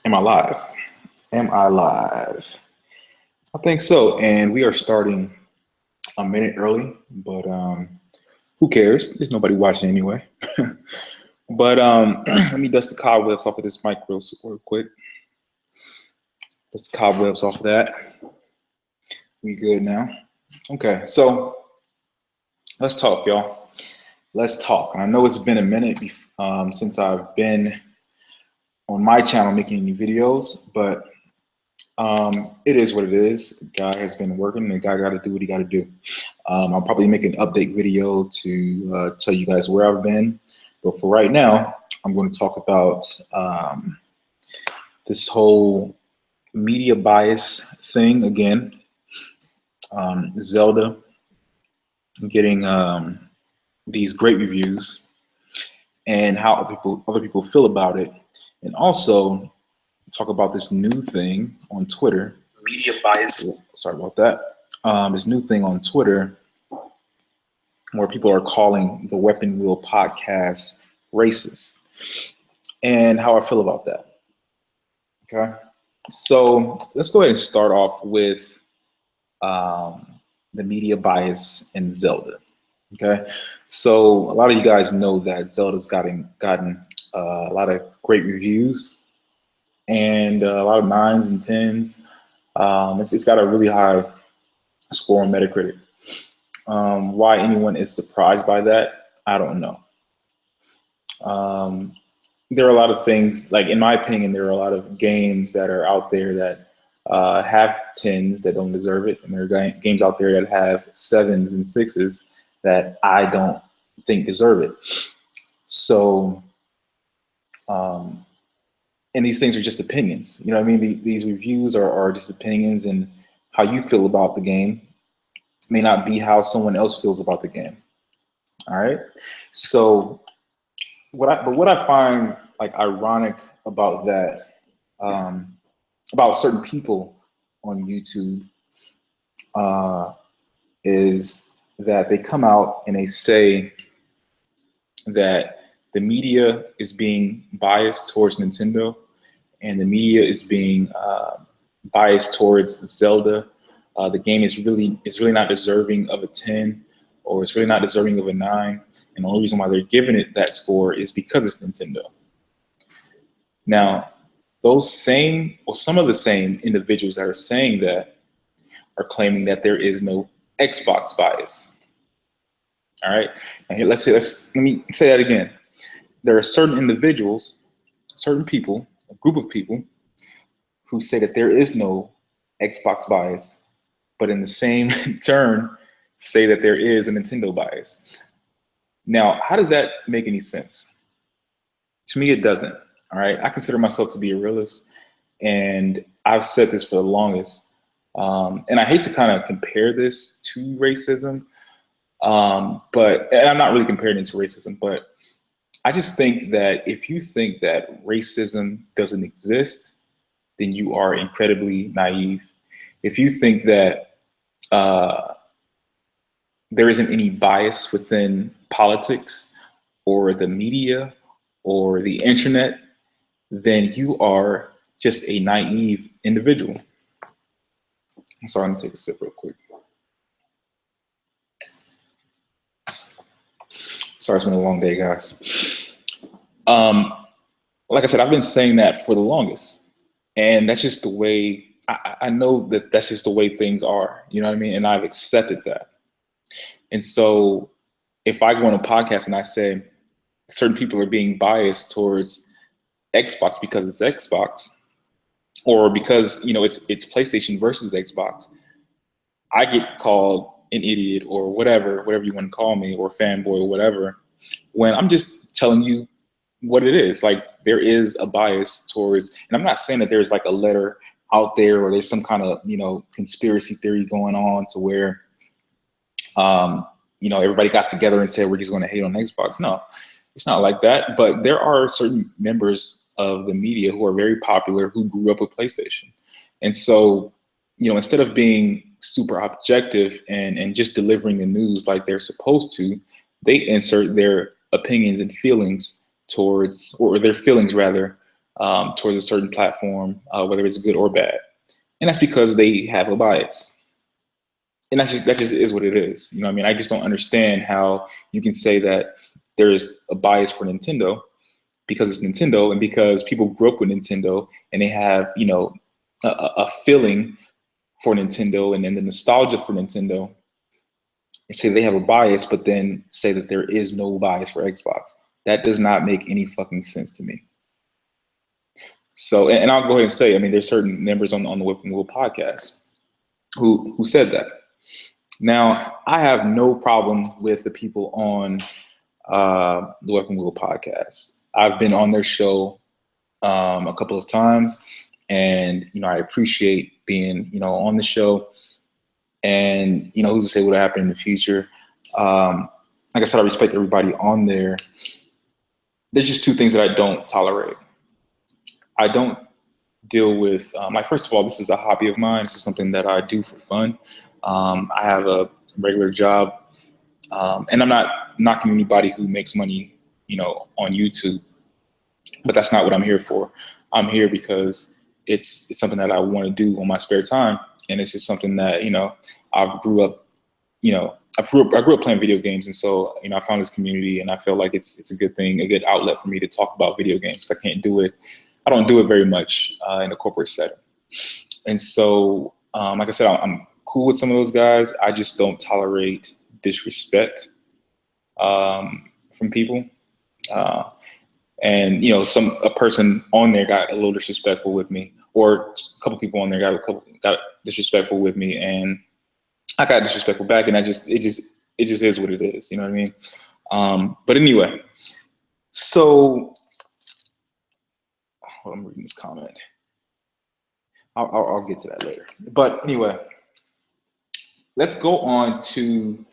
Am I live? Am I live? I think so. And we are starting a minute early, but who cares? There's nobody watching anyway. But let me dust the cobwebs off of this mic real quick. Dust the cobwebs off of that. We good now? Okay, so let's talk, y'all. Let's talk. And I know it's been a minute since I've been on my channel making any videos, but it is what it is. The guy has been working, and the guy got to do what he got to do. I'll probably make an update video to tell you guys where I've been, but for right now, I'm going to talk about this whole media bias thing again. Zelda getting these great reviews, and how other people feel about it, and also talk about this new thing on Twitter. Media bias. Sorry about that. This new thing on Twitter where people are calling the Weapon Wheel podcast racist, and how I feel about that. Okay. So let's go ahead and start off with the media bias in Zelda. Okay. So a lot of you guys know that Zelda's gotten a lot of great reviews, and a lot of 9s and 10s. It's got a really high score on Metacritic. Why anyone is surprised by that, I don't know. There are a lot of things, like in my opinion, there are a lot of games that are out there that have 10s that don't deserve it, and there are games out there that have 7s and 6s that I don't think deserve it. So, and these things are just opinions. You know what I mean? These reviews are just opinions, and how you feel about the game may not be how someone else feels about the game. All right. So what I find like ironic about that, about certain people on YouTube, is that they come out and they say that the media is being biased towards Nintendo, and the media is being biased towards Zelda. The game is really not deserving of a 10, or it's really not deserving of a 9. And the only reason why they're giving it that score is because it's Nintendo. Now, those same, or some of the same individuals that are saying that are claiming that there is no Xbox bias. All right. Now here, let me say that again. There are certain individuals, certain people, a group of people who say that there is no Xbox bias, but in the same turn say that there is a Nintendo bias. Now, how does that make any sense? To me, it doesn't. All right. I consider myself to be a realist, and I've said this for the longest. And I hate to kind of compare this to racism, and I'm not really comparing it to racism, but I just think that if you think that racism doesn't exist, then you are incredibly naive. If you think that there isn't any bias within politics or the media or the internet, then you are just a naive individual. I'm sorry, I'm gonna take a sip real quick. Sorry, it's been a long day, guys. Like I said, I've been saying that for the longest, and that's just the way, I know that that's just the way things are, you know what I mean? And I've accepted that. And so if I go on a podcast and I say certain people are being biased towards Xbox because it's Xbox, or because, you know, it's PlayStation versus Xbox, I get called an idiot or whatever you want to call me, or fanboy or whatever, when I'm just telling you what it is. Like, there is a bias towards, and I'm not saying that there's like a letter out there or there's some kind of, you know, conspiracy theory going on to where, you know, everybody got together and said, we're just going to hate on Xbox. No, it's not like that. But there are certain members of the media who are very popular who grew up with PlayStation. And so, you know, instead of being super objective and just delivering the news like they're supposed to, they insert their opinions and feelings towards, or their feelings rather, towards a certain platform, whether it's good or bad. And that's because they have a bias. And that just is what it is. You know what I mean? I just don't understand how you can say that there's a bias for Nintendo because it's Nintendo and because people grew up with Nintendo and they have, you know, a feeling for Nintendo and then the nostalgia for Nintendo, and say they have a bias, but then say that there is no bias for Xbox. That does not make any fucking sense to me. So, and I'll go ahead and say, I mean, there's certain members on the Whip and Wheel podcast who said that. Now, I have no problem with the people on the Whip and Wheel podcast. I've been on their show a couple of times, and you know, I appreciate being, you know, on the show. And you know, who's to say what'll happen in the future? Like I said, I respect everybody on there. There's just two things that I don't tolerate. I don't deal with, like, first of all, this is a hobby of mine. This is something that I do for fun. I have a regular job, and I'm not knocking anybody who makes money, you know, on YouTube, but that's not what I'm here for. I'm here because it's something that I want to do on my spare time, and it's just something that, you know, I grew up playing video games, and so, you know, I found this community, and I feel like it's a good thing, a good outlet for me to talk about video games. I don't do it very much in a corporate setting. And so, like I said, I'm cool with some of those guys. I just don't tolerate disrespect from people. And, you know, a person on there got a little disrespectful with me, or a couple people on there got disrespectful with me, and I got disrespectful back, and it just is what it is. You know what I mean? But anyway, so I'm reading this comment. I'll get to that later. But anyway, let's go on to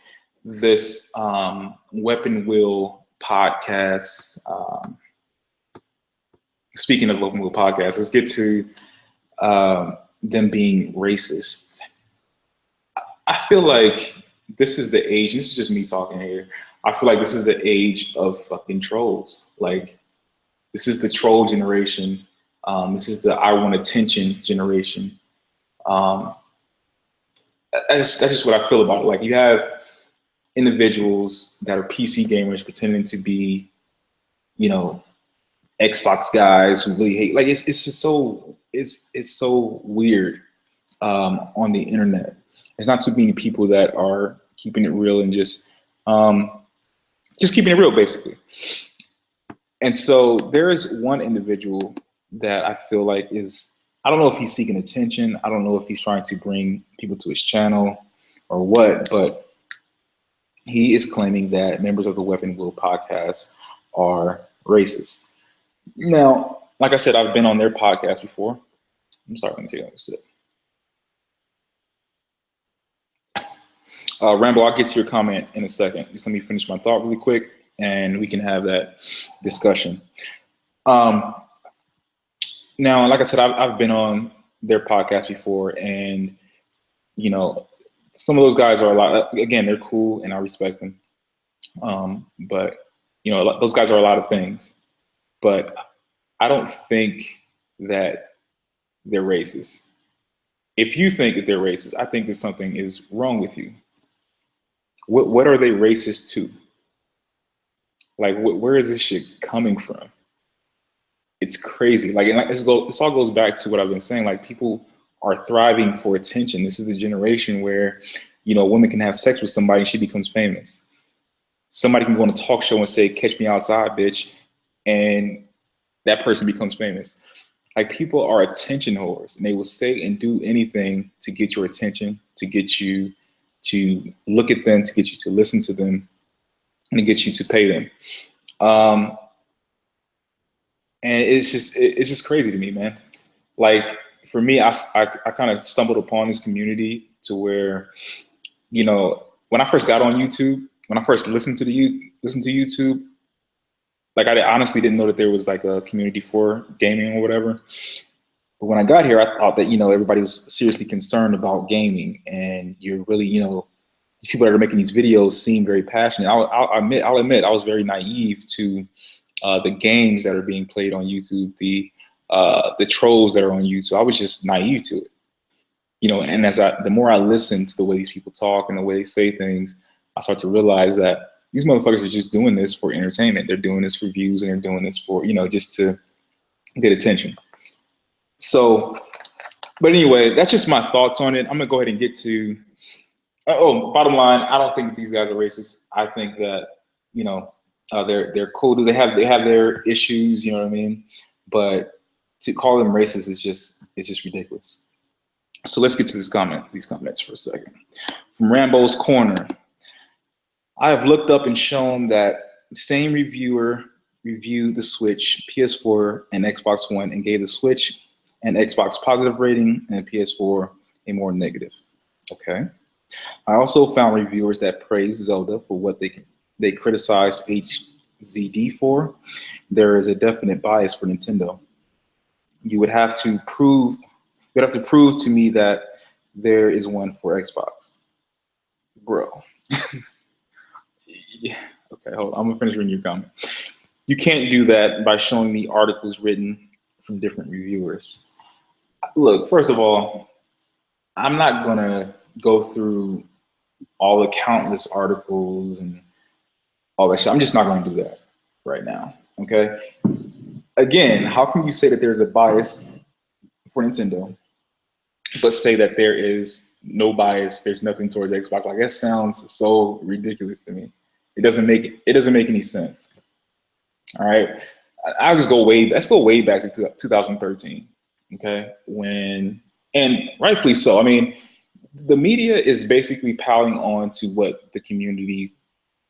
this Weapon Wheel podcast. Speaking of Weapon Wheel podcast, let's get to them being racist. I feel like this is the age, this is just me talking here. I feel like this is the age of fucking trolls. Like, this is the troll generation. This is the I want attention generation. That's just what I feel about it. Like, you have individuals that are PC gamers pretending to be, you know, Xbox guys who really hate. Like, it's just so weird on the internet. There's not too many people that are keeping it real and just keeping it real, basically. And so there is one individual that I feel like I don't know if he's seeking attention. I don't know if he's trying to bring people to his channel or what, but he is claiming that members of the Weapon Wheel podcast are racist. Now, like I said, I've been on their podcast before. I'm sorry, let me take another sip. Rambo, I'll get to your comment in a second. Just let me finish my thought really quick, and we can have that discussion. Now, like I said, I've been on their podcast before, and, you know, some of those guys are again, they're cool, and I respect them. But, you know, those guys are a lot of things. But I don't think that they're racist. If you think that they're racist, I think that something is wrong with you. What are they racist to? Like, where is this shit coming from? It's crazy. Like, this all goes back to what I've been saying. Like, people are thriving for attention. This is a generation where, you know, women can have sex with somebody and she becomes famous. Somebody can go on a talk show and say, "Catch me outside, bitch," and that person becomes famous. Like, people are attention whores, and they will say and do anything to get your attention, to get you to look at them, to get you to listen to them, and to get you to pay them. And it's just crazy to me, man. Like, for me, I kind of stumbled upon this community to where, you know, when I first got on YouTube, when I first listened to YouTube, like, I honestly didn't know that there was like a community for gaming or whatever. But when I got here, I thought that, you know, everybody was seriously concerned about gaming, and you're really, you know, these people that are making these videos seem very passionate. I'll admit I was very naive to the games that are being played on YouTube, the the trolls that are on YouTube. I was just naive to it, you know. And the more I listen to the way these people talk and the way they say things, I start to realize that these motherfuckers are just doing this for entertainment. They're doing this for views, and they're doing this for, you know, just to get attention. So, but anyway, that's just my thoughts on it. I'm gonna go ahead and get to. Bottom line, I don't think that these guys are racist. I think that, you know, they're cool. They have their issues, you know what I mean? But to call them racist is just ridiculous. So let's get to these comments for a second. From Rambo's Corner, I have looked up and shown that same reviewer reviewed the Switch, PS4, and Xbox One, and gave the Switch and Xbox positive rating and PS4 a more negative. Okay. I also found reviewers that praised Zelda for what they criticized HZD for. There is a definite bias for Nintendo. You would have to prove to me that there is one for Xbox, bro. Yeah. Okay, hold on. I'm gonna finish reading your comment. You can't do that by showing me articles written from different reviewers. Look, first of all, I'm not gonna go through all the countless articles and all that shit. I'm just not going to do that right now. Okay. Again, how can you say that there's a bias for Nintendo, but say that there is no bias? There's nothing towards Xbox. Like, that sounds so ridiculous to me. It doesn't make any sense. All right. Let's go way back to 2013. Okay. And rightfully so. I mean, the media is basically piling on to what the community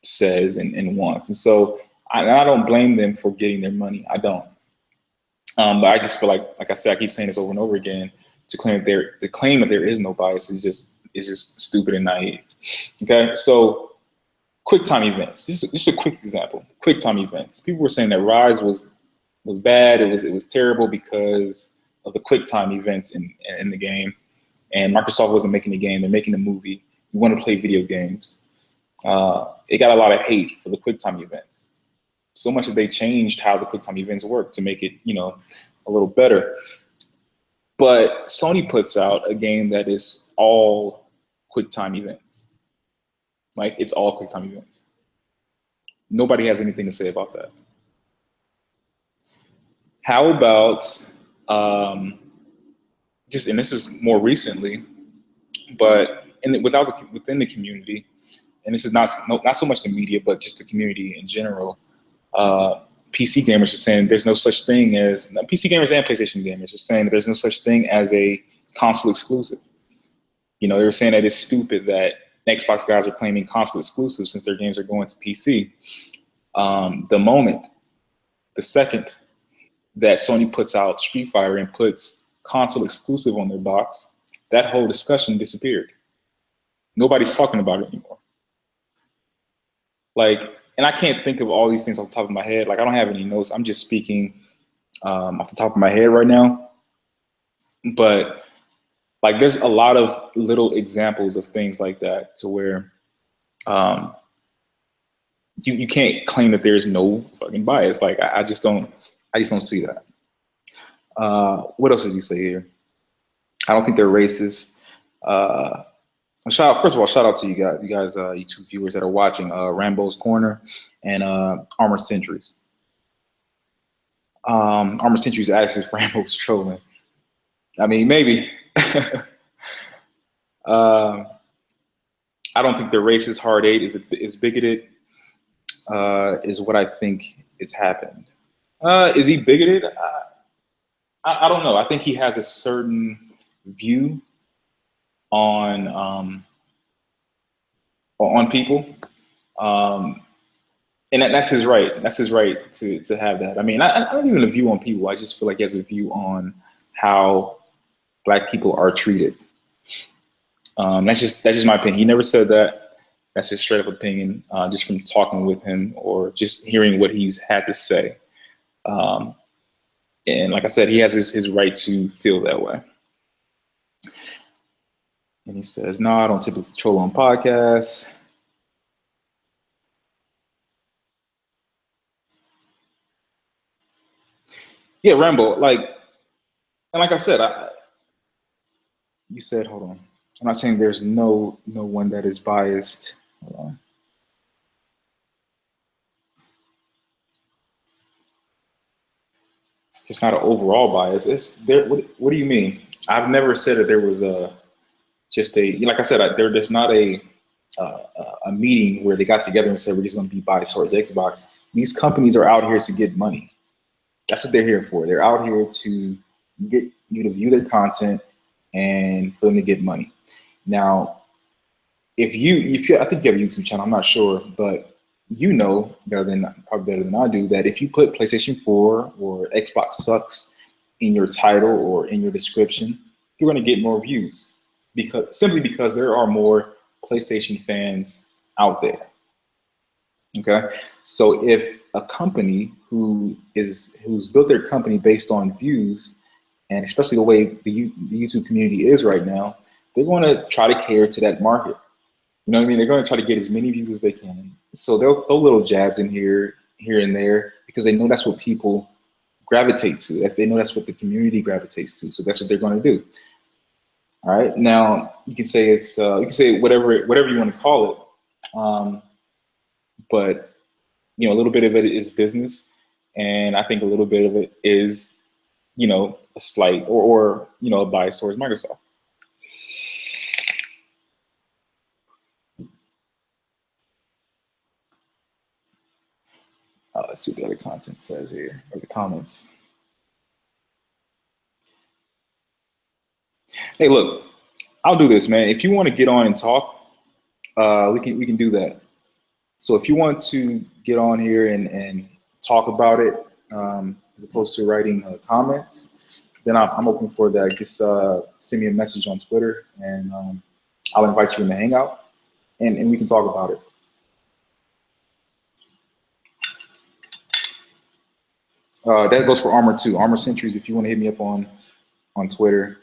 says and wants. And so I don't blame them for getting their money. I don't. But I just feel like I said, I keep saying this over and over again, to claim that there is no bias is just stupid and naive. Okay. So QuickTime events, just a quick example, QuickTime events. People were saying that Rise was bad. It was terrible because of the QuickTime events in the game. And Microsoft wasn't making a game; they're making a movie. We want to play video games. It got a lot of hate for the QuickTime events. So much that they changed how the QuickTime events work to make it, you know, a little better. But Sony puts out a game that is all QuickTime events. Like, it's all QuickTime events. Nobody has anything to say about that. How about and this is more recently, but within the community, and this is not so much the media, but just the community in general. PC gamers are saying there's no such thing as PC gamers and PlayStation gamers are saying that there's no such thing as a console exclusive. You know, they were saying that it's stupid that Xbox guys are claiming console exclusive since their games are going to PC. The second that Sony puts out Street Fighter and puts console exclusive on their box, that whole discussion disappeared. Nobody's talking about it anymore. Like, and I can't think of all these things off the top of my head. Like, I don't have any notes. I'm just speaking off the top of my head right now. But like, there's a lot of little examples of things like that to where you can't claim that there's no fucking bias. Like, I just don't see that. What else did you say here? I don't think they're racist. First of all, shout out to you guys, you two viewers that are watching, Rambo's Corner and Armor Centuries. Armor Centuries asks if Rambo's trolling. I mean, maybe. I don't think they're racist. Hard 8 is bigoted, is what I think is happened. Is he bigoted? I don't know. I think he has a certain view on people, and that's his right. That's his right to have that. I mean, I don't even have a view on people. I just feel like he has a view on how Black people are treated. That's just my opinion. He never said that. That's just straight up opinion, just from talking with him or just hearing what he's had to say. And like I said, he has his right to feel that way. And he says, no, I don't typically troll on podcasts. Yeah, Rambo, like, And like I said, you said, hold on. I'm not saying there's no one that is biased. Hold on. Just not an overall bias. It's there. What do you mean? I've never said that there was just a, like I said, there's not a meeting where they got together and said we're just going to be biased towards Xbox. These companies are out here to get money. That's what they're here for. They're out here to get you to view their content and for them to get money. Now, if you, I think you have a YouTube channel. I'm not sure, but you know probably better than I do, that if you put PlayStation 4 or Xbox sucks in your title or in your description, you're going to get more views simply because there are more PlayStation fans out there. Okay, so if a company who's built their company based on views, and especially the way the YouTube community is right now, they're going to try to cater to that market. You know what I mean? They're going to try to get as many views as they can. So they'll throw little jabs in here and there, because they know that's what people gravitate to. They know that's what the community gravitates to. So that's what they're going to do. All right. Now you can say it's you can say whatever you want to call it, but you know, a little bit of it is business, and I think a little bit of it is, you know, a slight or you know, a bias towards Microsoft. Let's see what the other content says here, or the comments. Hey, look, I'll do this, man. If you want to get on and talk, we can do that. So if you want to get on here and talk about it, as opposed to writing comments, then I'm open for that. Just send me a message on Twitter, and I'll invite you in the hangout, and we can talk about it. That goes for Armor too. Armor Centuries, if you want to hit me up on Twitter,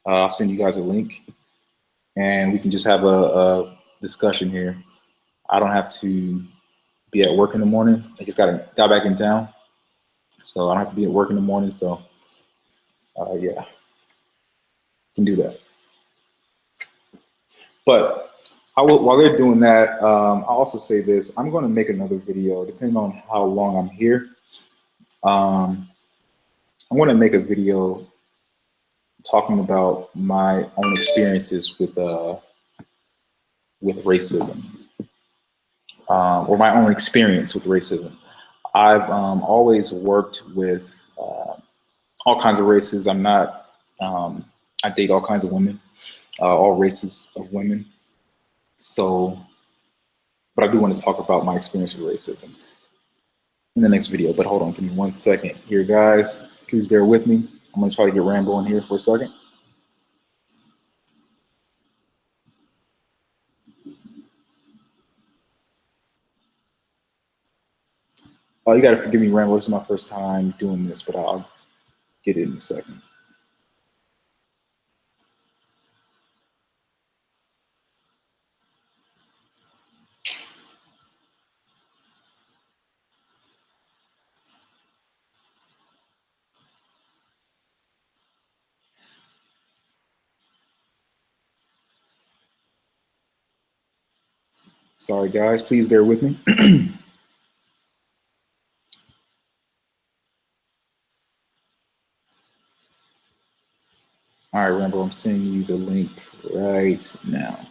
I'll send you guys a link, and we can just have a discussion here. I don't have to be at work in the morning. I just got back in town, so I don't have to be at work in the morning. So yeah, can do that. But while they're doing that, I'll also say this. I'm going to make another video, depending on how long I'm here. I'm going to make a video talking about my own experiences with racism, or my own experience with racism. I've always worked with all kinds of races. I'm not, I date all kinds of women, all races of women. So, but I do want to talk about my experience with racism in the next video. But hold on, give me 1 second here, guys. Please bear with me. I'm going to try to get Rambo in here for a second. You got to forgive me, Rambo. This is my first time doing this, but I'll get it in a second. Sorry, guys. Please bear with me. All right, Rambo, I'm sending you the link right now.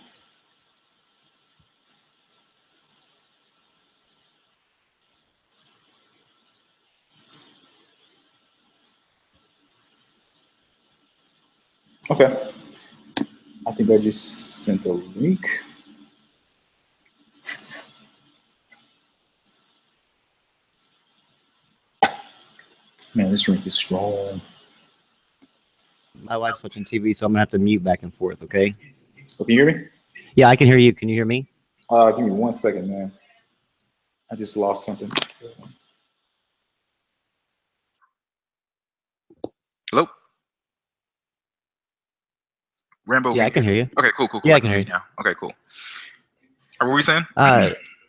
Okay. I think I just sent a link. Man, this drink is strong. My wife's watching TV, so I'm gonna have to mute back and forth, okay? Oh, can you hear me? Yeah, I can hear you. Can you hear me? Give me 1 second, man. I just lost something. Hello? Rambo? Yeah, I can hear you. Okay, cool. Yeah, I can hear you now. Okay, cool. What were we saying?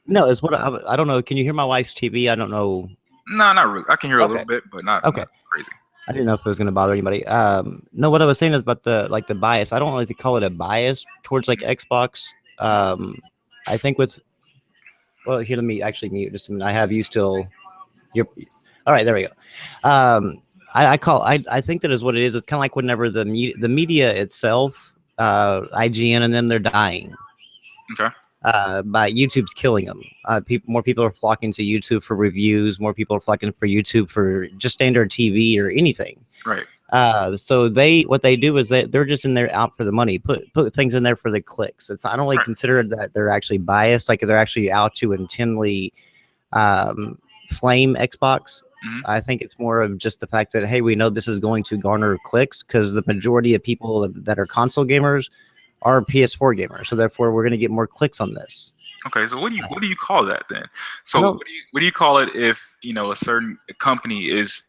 No, it's what I don't know. Can you hear my wife's TV? I don't know. No, not really. I can hear a little bit, but not okay. Not crazy. I didn't know if it was going to bother anybody. No, what I was saying is about the bias. I don't really call it a bias towards like Xbox. I think with here, let me actually mute just a minute. I have you still. You're all right. There we go. I think that is what it is. It's kind of like whenever the media itself, IGN and them, they're dying. Okay. By YouTube's killing them. More people are flocking to YouTube for reviews. More people are flocking for YouTube for just standard TV or anything. Right. So what they do is they're just in there out for the money. Put things in there for the clicks. I don't really consider that they're actually biased. Like they're actually out to intently flame Xbox. I think it's more of just the fact that, hey, we know this is going to garner clicks because the majority of people that are console gamers are PS4 gamers, so therefore we're going to get more clicks on this. Okay, so what do you call that then? So what do you call it if a certain company is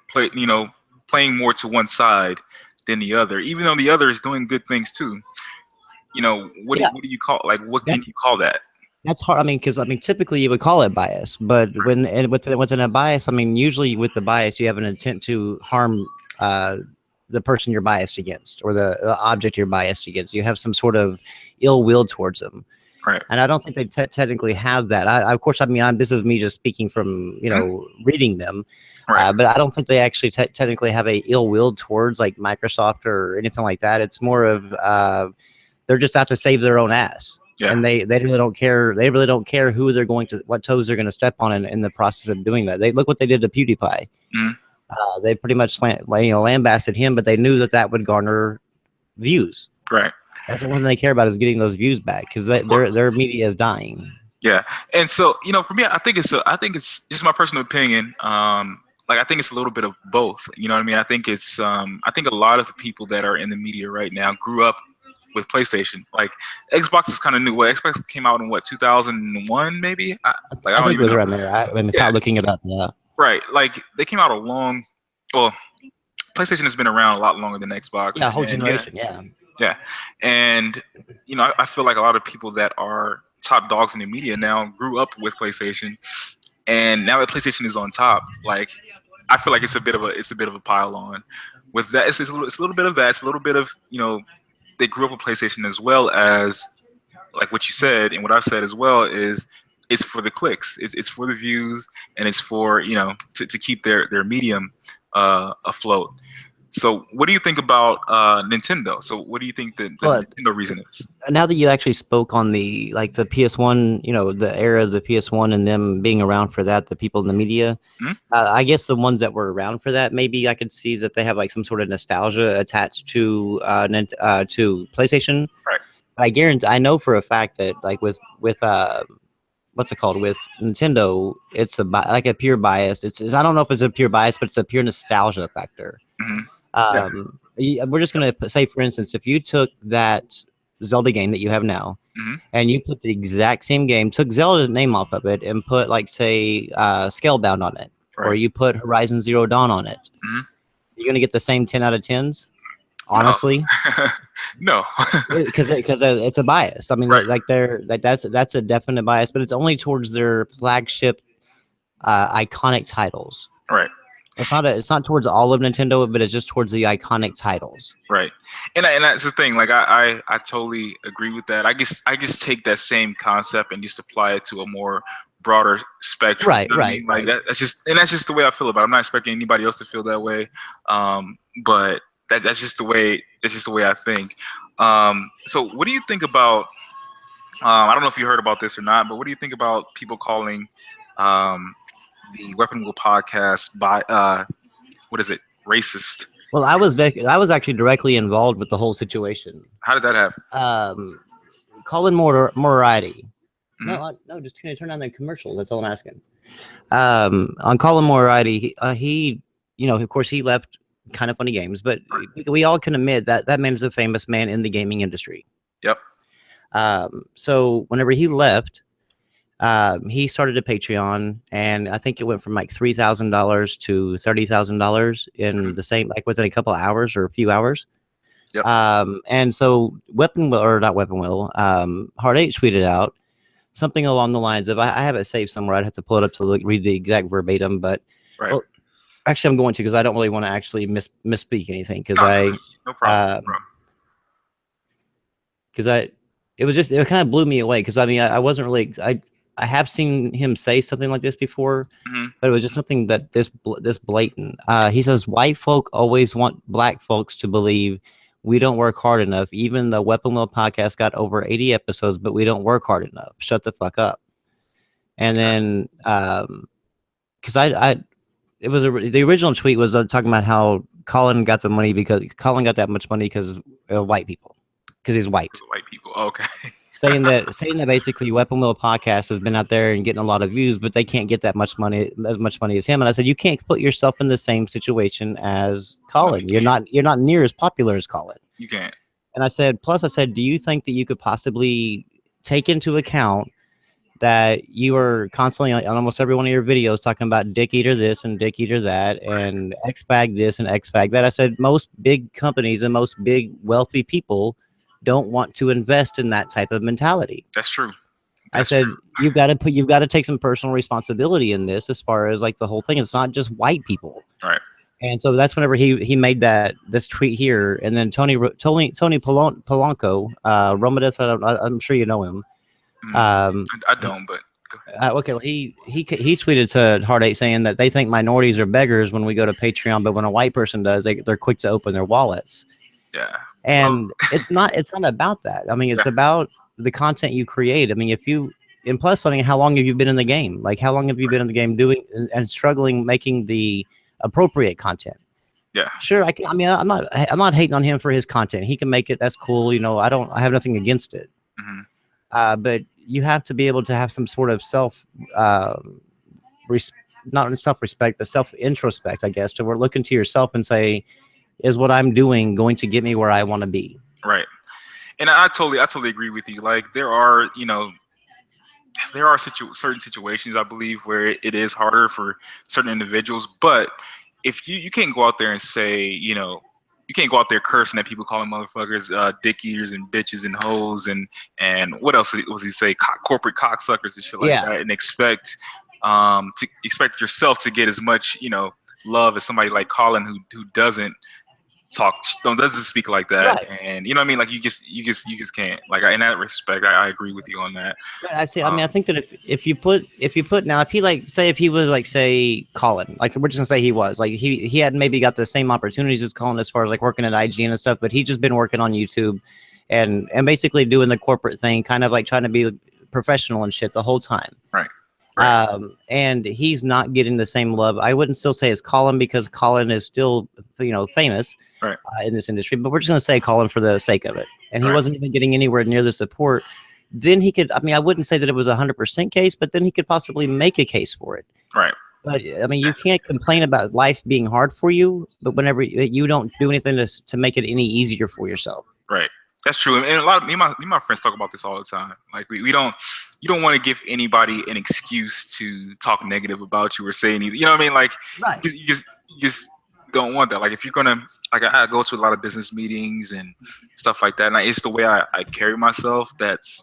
playing more to one side than the other, even though the other is doing good things too? What do you call, like, what can you call that? That's hard. I mean, because typically you would call it bias, but within a bias, usually with the bias you have an intent to harm the person you're biased against or the object you're biased against. You have some sort of ill will towards them. Right. And I don't think they technically have that. Of course, this is me just speaking from, reading them. Right. But I don't think they actually technically have a ill will towards like Microsoft or anything like that. It's more of they're just out to save their own ass. Yeah. And they really don't care. They really don't care what toes they're going to step on in the process of doing that. Look what they did to PewDiePie. They pretty much lambasted him, but they knew that would garner views. Right. That's the one thing they care about is getting those views back because their media is dying. Yeah, and so for me, I think it's just my personal opinion. I think it's a little bit of both. You know what I mean? I think it's I think a lot of the people that are in the media right now grew up with PlayStation. Like Xbox is kind of new. Well, Xbox came out in 2001 maybe. I think it was around there. Without looking it up, yeah. Right, like they came out PlayStation has been around a lot longer than Xbox. Yeah, a whole generation, yeah. Yeah, and I feel like a lot of people that are top dogs in the media now grew up with PlayStation, and now that PlayStation is on top, like I feel like it's a bit of a pile on. With that, it's a little bit of that. It's a little bit of they grew up with PlayStation as well as like what you said and what I've said as well is it's for the clicks, it's for the views, and it's for to keep their medium afloat. So what do you think about Nintendo? So what do you think the Nintendo reason is? Now that you actually spoke on the PS1, the era of the PS1 and them being around for that, the people in the media, I guess the ones that were around for that, maybe I could see that they have like some sort of nostalgia attached to PlayStation. Right. I know for a fact that like with what's it called with Nintendo, it's a pure bias. I don't know if it's a pure bias, but it's a pure nostalgia factor. We're just going to say, for instance, if you took that Zelda game that you have now and you put the exact same game, took Zelda's name off of it and put like say Scalebound on it, or you put Horizon Zero Dawn on it, you're going to get the same 10 out of 10s. Honestly, no, because it's a bias. I mean, that's a definite bias, but it's only towards their flagship iconic titles. Right. It's not towards all of Nintendo, but it's just towards the iconic titles. Right. And that's the thing. Like I totally agree with that. I guess take that same concept and just apply it to a more broader spectrum. Right. You know what I mean? Like that's just the way I feel about it. I'm not expecting anybody else to feel that way. But that's just the way I think. So what do you think about I don't know if you heard about this or not, but what do you think about people calling the Weapon Wheel podcast by racist? Well, I was actually directly involved with the whole situation. How did that happen? Colin Moriarty. No, just turn on the commercials. That's all I'm asking. On Colin Moriarty, he of course he left Kind of Funny Games, but we all can admit that man's a famous man in the gaming industry. Yep. So whenever he left, he started a Patreon, and I think it went from like $3,000 to $30,000 in the same, like within a couple of hours or a few hours. Yep. And so Hard 8 tweeted out something along the lines of, I have it saved somewhere. I'd have to pull it up to read the exact verbatim, but Actually, I'm going to, because I don't really want to actually misspeak anything, because no problem. It kind of blew me away, because I mean, I wasn't really, I have seen him say something like this before, but it was just something that this blatant. He says white folk always want black folks to believe we don't work hard enough. Even the Weapon Wheel podcast got over 80 episodes, but we don't work hard enough. Shut the fuck up. And then, because it was the original tweet was talking about how Colin got the money because Colin got that much money because white people, because he's white. White people, okay. saying that basically Weapon Wheel podcast has been out there and getting a lot of views, but they can't get that much money, as much money as him. And I said, you can't put yourself in the same situation as Colin. No, you're not near as popular as Colin. You can't. And I said, plus I said, do you think that you could possibly take into account that you are constantly on almost every one of your videos talking about dick eater this and dick eater that and X-Bag this and X-Bag that? I said, most big companies and most big wealthy people don't want to invest in that type of mentality. That's true. I said, you've got to take some personal responsibility in this, as far as like the whole thing. It's not just white people. Right. And so that's whenever he made this tweet here. And then Tony Polanco, Romadith, I'm sure you know him. I don't, but okay. Well, he tweeted to Hard 8 saying that they think minorities are beggars when we go to Patreon, but when a white person does, they're quick to open their wallets. Yeah. And it's not about that. I mean, it's about the content you create. I mean, and plus, I mean, how long have you been in the game? Like, how long have you been in the game doing and struggling making the appropriate content? Yeah. Sure. I'm not hating on him for his content. He can make it. That's cool. You know, I have nothing against it. Mm-hmm. But you have to be able to have some sort of not self-respect, but self-introspect, I guess, to look into yourself and say, is what I'm doing going to get me where I want to be? Right. And I totally agree with you. Like, there are certain situations, I believe, where it is harder for certain individuals. But if you can't go out there and say, you can't go out there cursing at people, calling motherfuckers dick eaters and bitches and hoes and what else was he say? Corporate cocksuckers and shit like that, and expect yourself to get as much love as somebody like Colin who doesn't speak like that, right. And you know what I mean, like you just can't, like, in that respect I agree with you on that. Right, I see. I mean, I think that if he was like, say, Colin, like we're just gonna say he was like he had maybe got the same opportunities as Colin as far as like working at IGN and stuff, but he just been working on YouTube and basically doing the corporate thing, kind of like trying to be professional and shit the whole time. Right. And he's not getting the same love. I wouldn't still say as Colin, because Colin is still famous, right, in this industry, but we're just going to say Colin for the sake of it. And he wasn't even getting anywhere near the support. Then he could, I mean, I wouldn't say that it was 100% case, but then he could possibly make a case for it. Right. But I mean, you can't complain about life being hard for you, but whenever you don't do anything to make it any easier for yourself. Right. That's true. And a lot of me and my friends talk about this all the time. Like, you don't want to give anybody an excuse to talk negative about you or say anything. You know what I mean? Like, right. you just don't want that. Like, if you're gonna, like, I go to a lot of business meetings and stuff like that, and it's the way I carry myself that's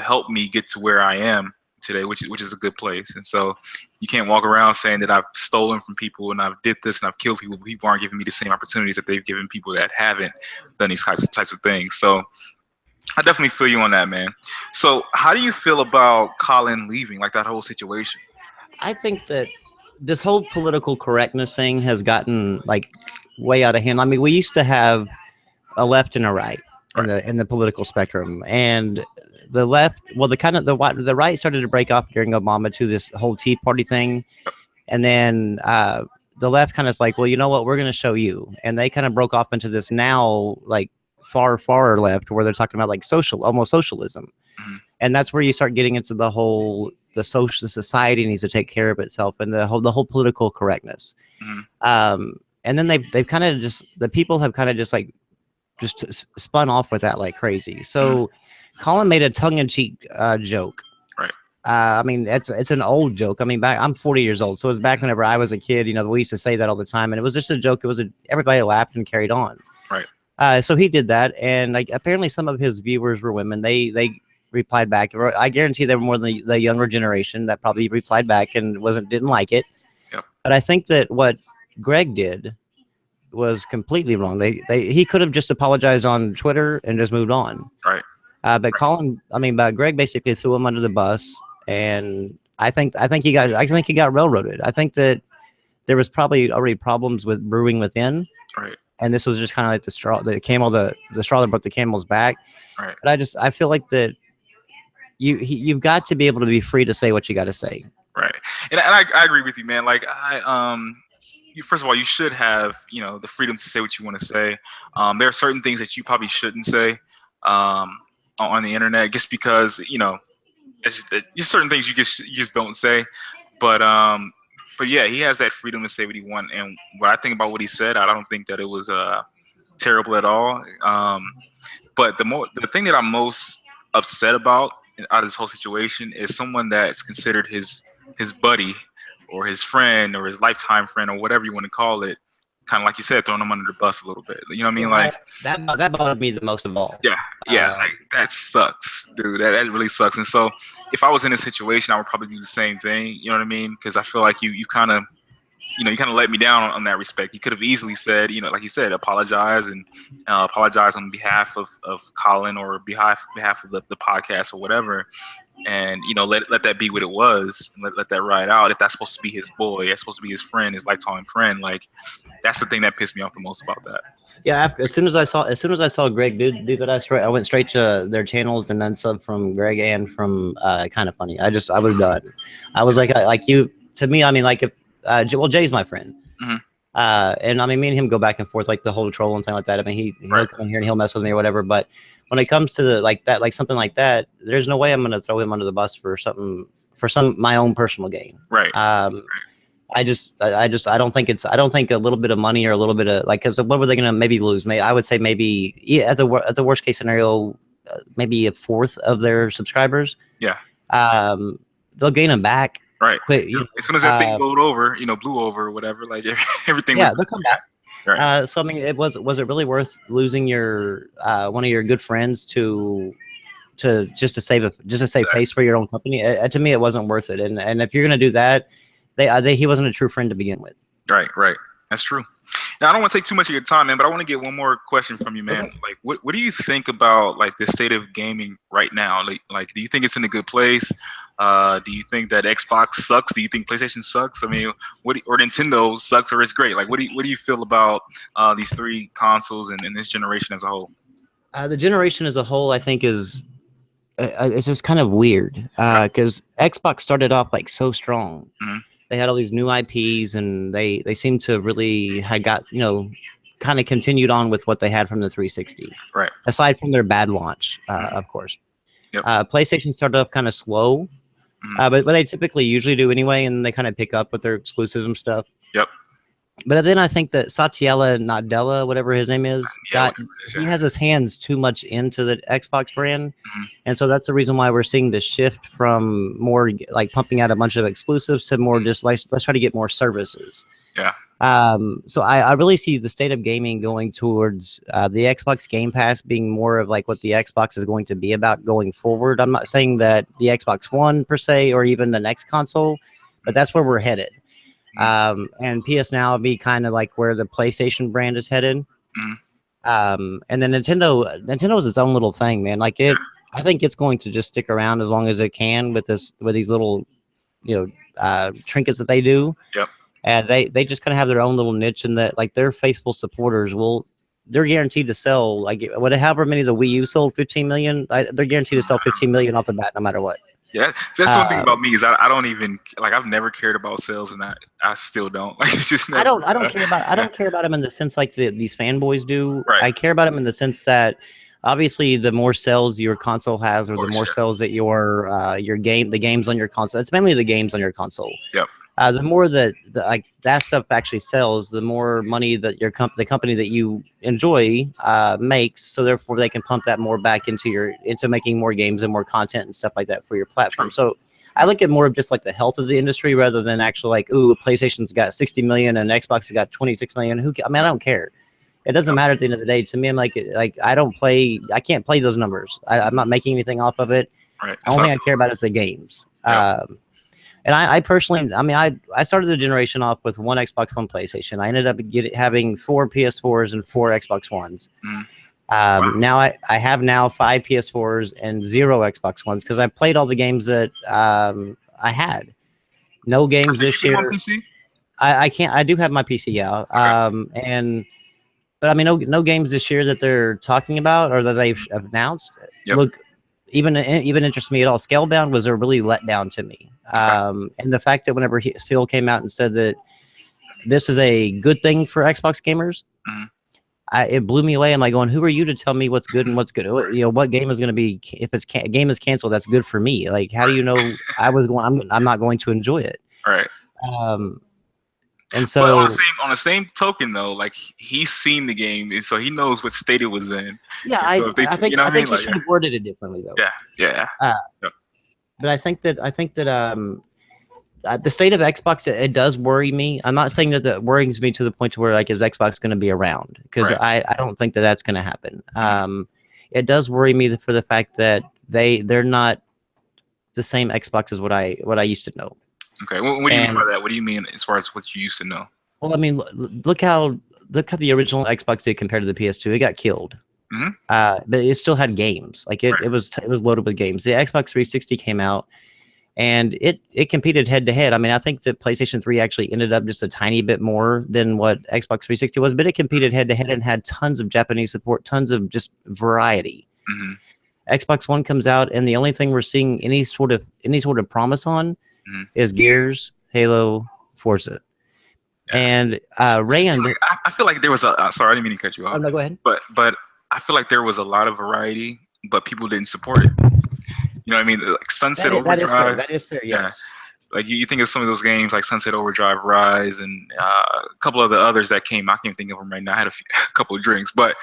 helped me get to where I am today, which is a good place. And so you can't walk around saying that I've stolen from people and I've did this and I've killed people. People aren't giving me the same opportunities that they've given people that haven't done these types of things. So I definitely feel you on that, man. So how do you feel about Colin leaving, like that whole situation? I think that this whole political correctness thing has gotten like way out of hand. I mean, we used to have a left and a right in the political spectrum, and the left, well, the right started to break off during Obama to this whole Tea Party thing, and then the left kind of is like, well, you know what, we're going to show you, and they kind of broke off into this now like far left where they're talking about like almost socialism. Mm-hmm. And that's where you start getting into the social society needs to take care of itself and the whole political correctness. Mm-hmm. And then they've kind of the people have kind of just spun off with that like crazy. So Colin made a tongue-in-cheek joke. Right. I mean, it's an old joke. I mean, I'm 40 years old, so it was back whenever I was a kid. We used to say that all the time, and it was just a joke. Everybody laughed and carried on. Right. So he did that, and like apparently some of his viewers were women. They replied back. I guarantee they were more than the younger generation that probably replied back and didn't like it. Yep. But I think that what Greg did was completely wrong. He could have just apologized on Twitter and just moved on. Right. But Greg basically threw him under the bus, and I think he got railroaded. I think that there was probably already problems with brewing within. Right. And this was just kind of like the straw that broke the camel's back. Right. But I feel like that you've got to be able to be free to say what you got to say. Right. And I agree with you, man. Like first of all, you should have, the freedom to say what you want to say. There are certain things that you probably shouldn't say on the internet, just because, there's just certain things you just don't say. But yeah, he has that freedom to say what he wants. And what I think about what he said, I don't think that it was terrible at all. But the thing that I'm most upset about out of this whole situation is someone that's considered his buddy or his friend or his lifetime friend or whatever you want to call it, kind of like you said, throwing him under the bus a little bit. You know what I mean? Like that bothered me the most of all. Yeah, like, that sucks, dude. That really sucks. And so, if I was in this situation, I would probably do the same thing. You know what I mean? Because I feel like you kind of, you kind of let me down on that respect. You could have easily said, like you said, apologize and apologize on behalf of Colin or behalf of the podcast or whatever. And let that be what it was. And let that ride out. If that's supposed to be his boy, that's supposed to be his friend, his lifetime friend. Like, that's the thing that pissed me off the most about that. Yeah, as soon as I saw Greg do that, I went straight to their channels and then sub from Greg and from Kind of Funny. I was done. I was like you to me. I mean, like if Jay's my friend, mm-hmm. And I mean, me and him go back and forth like the whole troll and thing like that. I mean, he'll come in here and he'll mess with me or whatever. But when it comes to something like that, there's no way I'm gonna throw him under the bus for my own personal gain. Right. I don't think a little bit of money or a little bit of because what were they going to maybe lose? I would say maybe at the worst case scenario, maybe a fourth of their subscribers. Yeah. They'll gain them back. Right. Quick, as soon as that thing blew over or whatever, like everything. Yeah, they'll come back. Right. So I mean, was it really worth losing your one of your good friends to save face for your own company? To me, it wasn't worth it. And if you're going to do that. He wasn't a true friend to begin with. Right. That's true. Now, I don't want to take too much of your time, man, but I want to get one more question from you, man. Okay. Like, what do you think about like the state of gaming right now? Like, do you think it's in a good place? Do you think that Xbox sucks? Do you think PlayStation sucks? I mean, or Nintendo sucks, or it's great? Like, what do you feel about these three consoles and this generation as a whole? The generation as a whole, I think, is it's just kind of weird because Xbox started off like so strong. Mm-hmm. They had all these new IPs, and they seem to really had got kind of continued on with what they had from the 360. Right. Aside from their bad launch, of course. Yep. PlayStation started off kind of slow, but they typically usually do anyway, and they kind of pick up with their exclusives and stuff. Yep. But then I think that Satya Nadella, whatever his name is, he has his hands too much into the Xbox brand. Mm-hmm. And so that's the reason why we're seeing this shift from more like pumping out a bunch of exclusives to more just like, let's try to get more services. Yeah. So I really see the state of gaming going towards the Xbox Game Pass being more of like what the Xbox is going to be about going forward. I'm not saying that the Xbox One per se, or even the next console, but that's where we're headed. And PS Now will be kind of like where the PlayStation brand is headed. Mm-hmm. And then Nintendo is its own little thing, man. Like I think it's going to just stick around as long as it can with these little, trinkets that they do. Yep. And they just kind of have their own little niche, and that like their faithful supporters they're guaranteed to sell however many the Wii U sold, 15 million. They're guaranteed to sell 15 million off the bat, no matter what. Yeah, that's one thing about me is I don't even I've never cared about sales, and I still don't. Like, it's just never, I don't care about them in the sense like these fanboys do. Right. I care about them in the sense that obviously the more sales your console has, or the more sales that the games on your console. It's mainly the games on your console. Yep. The more that that stuff actually sells, the more money that the company that you enjoy makes. So therefore, they can pump that more back into making more games and more content and stuff like that for your platform. So I look at more of just like the health of the industry rather than actually like, ooh, PlayStation's got 60 million and Xbox has got 26 million. I don't care. It doesn't matter at the end of the day. To me, I'm like I can't play those numbers. I'm not making anything off of it. Right. The only thing I care about is the games. Yeah. And I personally, I mean, I started the generation off with one Xbox One PlayStation. I ended up having 4 PS4s and 4 Xbox Ones. Wow. Now I have now 5 PS4s and 0 Xbox Ones because I played all the games that I had. No games this year. On PC? I can't. I do have my PC, yeah. Okay. But I mean, no games this year that they're talking about or that they've announced. Yep. Look, even interests me at all. Scalebound was a really letdown to me. And the fact that whenever Phil came out and said that this is a good thing for Xbox gamers, it blew me away. I'm like going, who are you to tell me what's good and what's good? You know, what game is going to be, if a game is canceled, that's good for me. Like, how do you know I'm not going to enjoy it? Right. And so but on the same token though, like he's seen the game, and so he knows what state it was in. Yeah, so I think he should have worded it differently though. Yeah. But I think that the state of Xbox, it does worry me. I'm not saying that worries me to the point to where like is Xbox going to be around, because I don't think that that's going to happen. It does worry me for the fact that they're not the same Xbox as what I used to know. Okay, what do you mean by that? What do you mean as far as what you used to know? Well, I mean, look how the original Xbox did compared to the PS2. It got killed. But it still had games. Like it was loaded with games. The Xbox 360 came out, and it competed head to head. I mean, I think that PlayStation 3 actually ended up just a tiny bit more than what Xbox 360 was, but it competed head to head and had tons of Japanese support, tons of just variety. Xbox One comes out, and the only thing we're seeing any sort of promise on is Gears, Halo, Forza. And Rand, I feel like there was a sorry, I didn't mean to cut you off. Oh no, go ahead. But I feel like there was a lot of variety, but people didn't support it. You know what I mean? Like Sunset Overdrive. That is fair. Yes. Like you think of some of those games like Sunset Overdrive, Rise, and a couple of the others that came. I can't think of them right now. I had a couple of drinks, but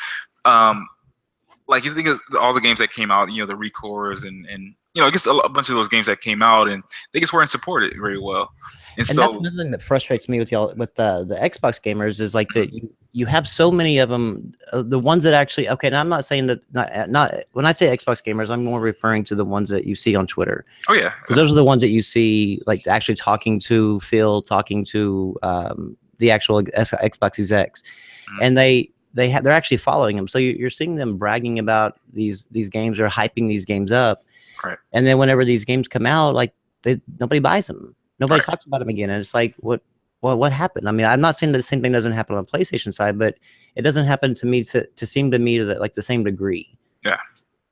like you think of all the games that came out, you know, the Recores and you know, just a bunch of those games that came out, and they just weren't supported very well. And so that's another thing that frustrates me with the Xbox gamers is like that you have so many of them, the ones that actually, okay, and I'm not saying that, not when I say Xbox gamers, I'm more referring to the ones that you see on Twitter. Oh yeah, because those are the ones that you see like actually talking to Phil, talking to the actual Xbox execs, and they're actually following them. So you're seeing them bragging about these games or hyping these games up. Right. And then whenever these games come out, like nobody buys them. Nobody talks about them again. And it's like, what happened? I mean, I'm not saying that the same thing doesn't happen on the PlayStation side, but it doesn't happen to me to seem to me to like the same degree. Yeah.